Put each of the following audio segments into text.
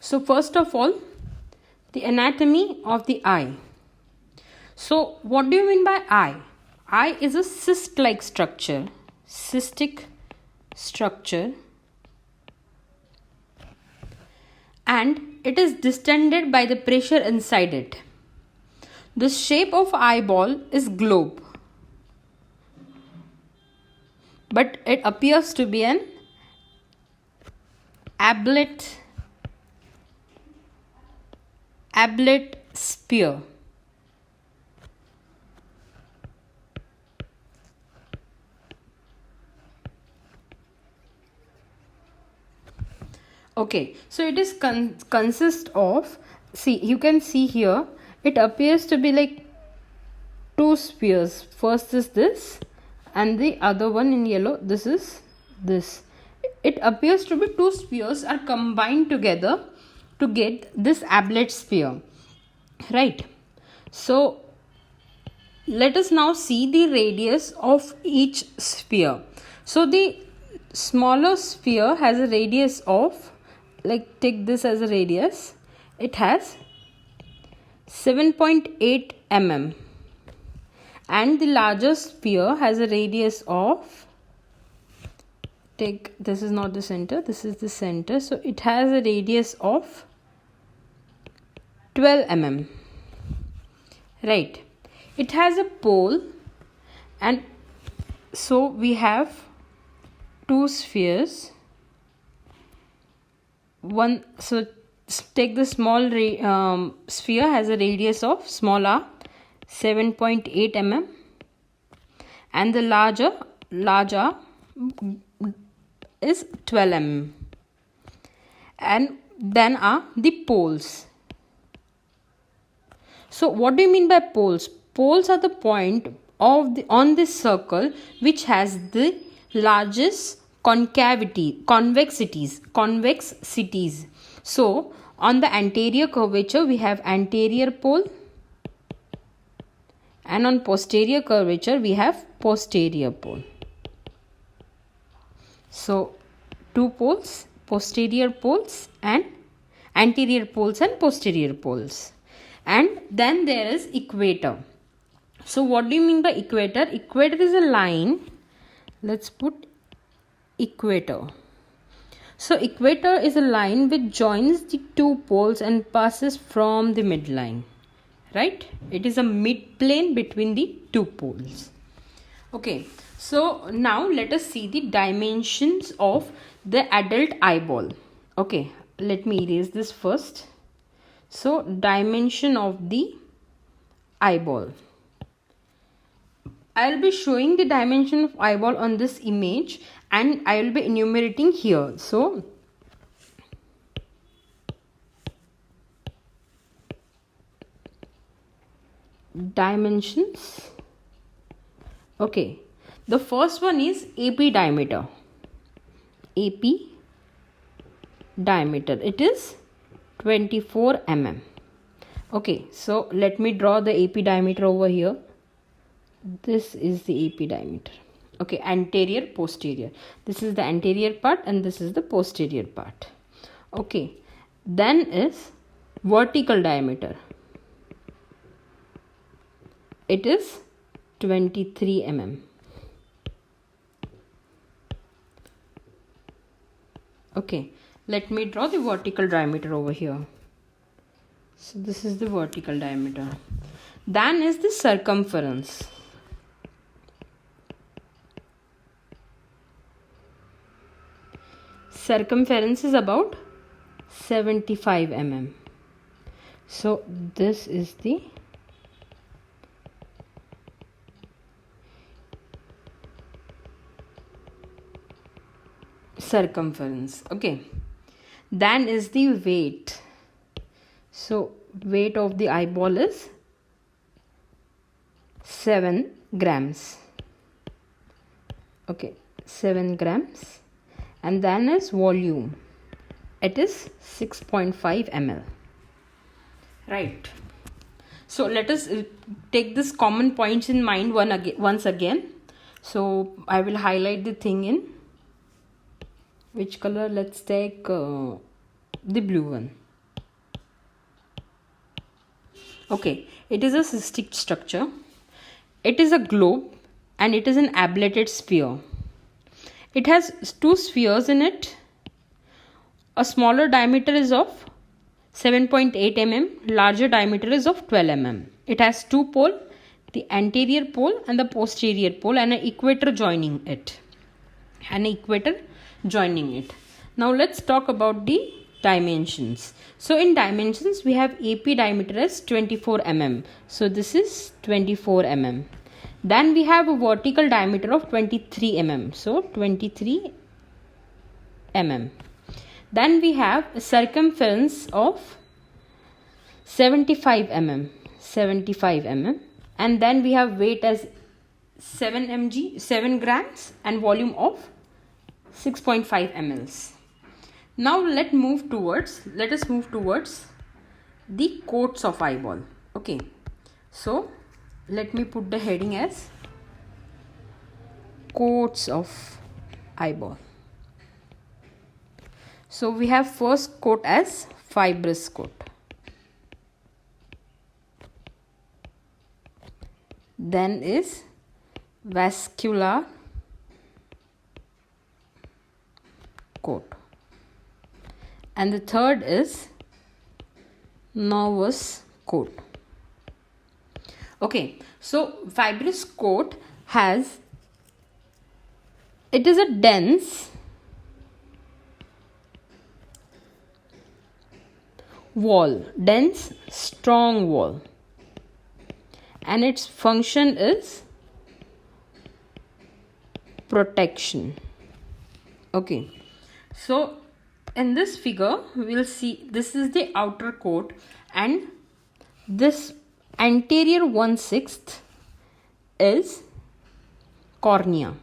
So first of all, the anatomy of the eye. So what do you mean by eye? Eye is a cyst-like structure, cystic structure, and it is distended by the pressure inside it. The shape of eyeball is globe, but it appears to be an ablate sphere. Okay, so it is consist of, see, you can see here, it appears to be like two spheres. First is this, and the other one in yellow, this is this. It appears to be two spheres are combined together to get this ablate sphere, right? So let us now see the radius of each sphere. So the smaller sphere has a radius of, like, take this as a radius, it has 7.8 mm, and the larger sphere has a radius of, take, this is not the center, this is the center, so it has a radius of 12 mm, right? It has a pole, and so we have two spheres. One, so take the small sphere has a radius of small r, 7.8 mm, and the larger is 12 mm. And then are the poles. So what do you mean by poles? Poles are the point of the on this circle which has the largest convexities. So on the anterior curvature we have anterior pole, and on posterior curvature we have posterior pole. So two poles, posterior poles and anterior poles and posterior poles. And then there is equator. So what do you mean by equator? Equator is a line. Let's put equator. So equator is a line which joins the two poles and passes from the midline, right? It is a midplane between the two poles. Okay, so now let us see the dimensions of the adult eyeball. Okay, let me erase this first. So dimension of the eyeball. I will be showing the dimension of eyeball on this image, and I will be enumerating here. So dimensions. Okay, the first one is AP diameter. AP diameter, it is 24 mm. Okay, so let me draw the AP diameter over here. This is the AP diameter. Okay, anterior, posterior. This is the anterior part and this is the posterior part. Okay, then is vertical diameter. It is 23 mm. Okay, let me draw the vertical diameter over here. So this is the vertical diameter. Then is the circumference. Circumference is about 75 mm. So this is the circumference. Okay, then is the weight. So weight of the eyeball is 7 grams. Okay, 7 grams. And then is volume. It is 6.5 ml. Right. So let us take this common points in mind once again. So I will highlight the thing in which color? Let's take the blue one. Okay, it is a cystic structure. It is a globe and it is an ablated sphere. It has two spheres in it. A smaller diameter is of 7.8 mm, larger diameter is of 12 mm. It has two poles, the anterior pole and the posterior pole, and an equator joining it. Now let's talk about the dimensions. So in dimensions, we have AP diameter as 24 mm. So this is 24 mm. Then we have a vertical diameter of 23 mm. So 23 mm. Then we have a circumference of 75 mm. And then we have weight as 7 grams, and volume of 6.5 mLs. Now let us move towards the coats of eyeball. Okay, so let me put the heading as coats of eyeball. So we have first coat as fibrous coat. Then is vascular coat. And the third is nervous coat. Okay, so fibrous coat it is a dense strong wall, and its function is protection. Okay, so in this figure we will see this is the outer coat, and this anterior 1/6 is cornea,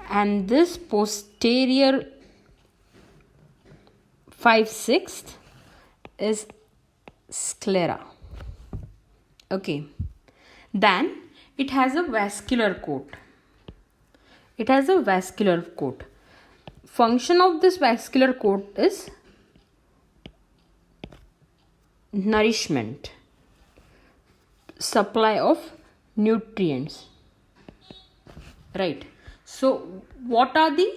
and this posterior 5/6 is sclera. Okay, then it has a vascular coat. Function of this vascular coat is nourishment, supply of nutrients, right? So what are the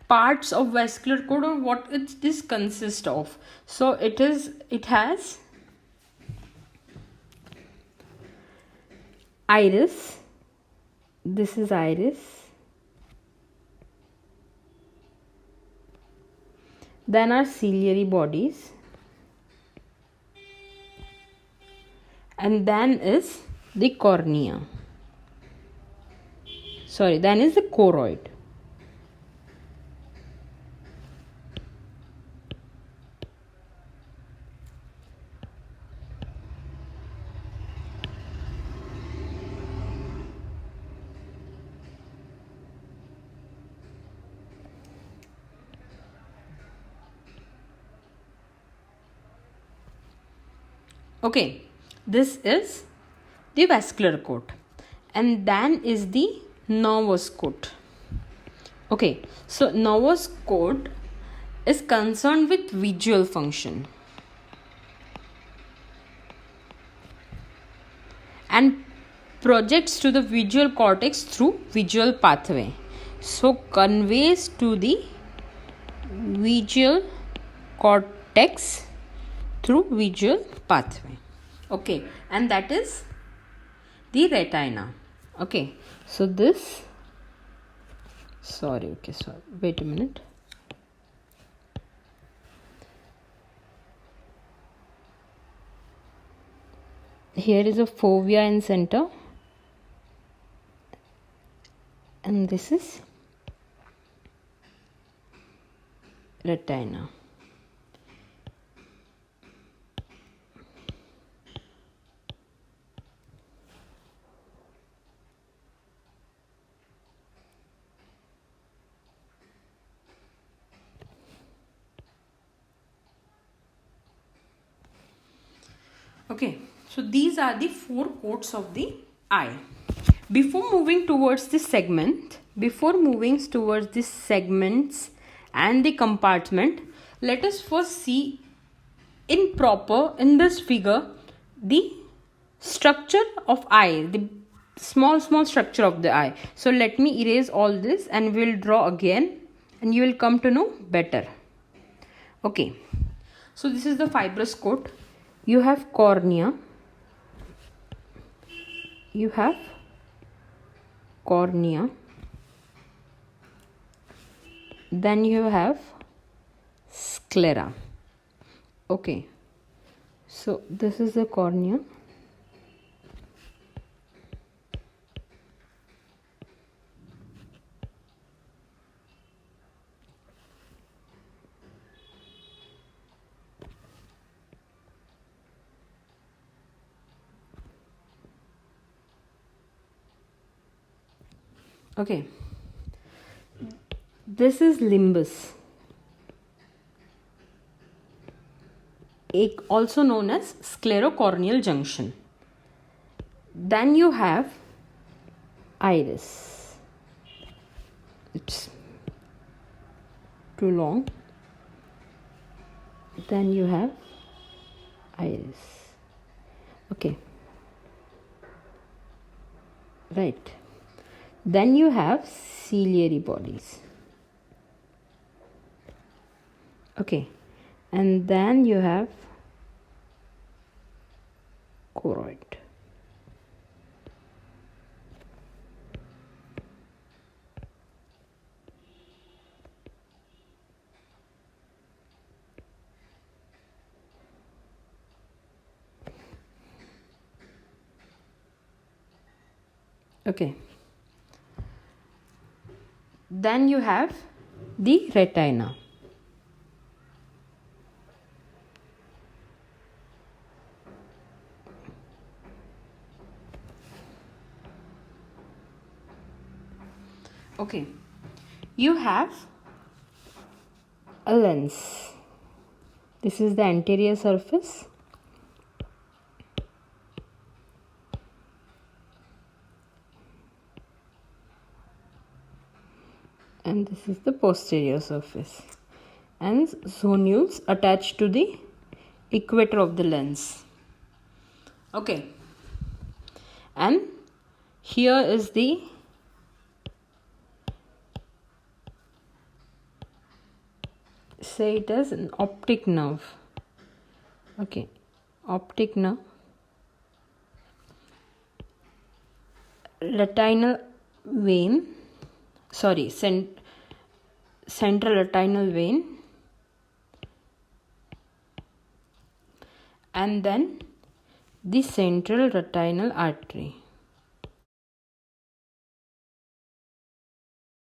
parts of vascular coat, or what this consists of? So it has iris. This is iris. Then are ciliary bodies, and then is the cornea. Then is the choroid. Okay, this is the vascular coat, and then is the nervous coat. Okay, so nervous coat is concerned with visual function and projects to the visual cortex through visual pathway. So conveys to the visual cortex through visual pathway. Okay, and that is the retina. Okay, so this wait a minute. Here is a fovea in center, and this is retina. Okay, so these are the four coats of the eye. Before moving towards this segment, and the compartment, let us first see in this figure the structure of eye, the small structure of the eye. So let me erase all this and we'll draw again and you will come to know better. Okay, so this is the fibrous coat. You have cornea, then you have sclera. Okay, so this is the cornea, okay, this is limbus, also known as sclerocorneal junction. Then you have iris, it's too long. Then you have iris. Okay, right. Then you have ciliary bodies. Okay, and then you have choroid. Okay, then you have the retina. Okay, you have a lens. This is the anterior surface. And this is the posterior surface. And zonules attached to the equator of the lens. Okay. And here is the say it as an optic nerve. Okay, optic nerve, retinal vein, central retinal vein, and then the central retinal artery.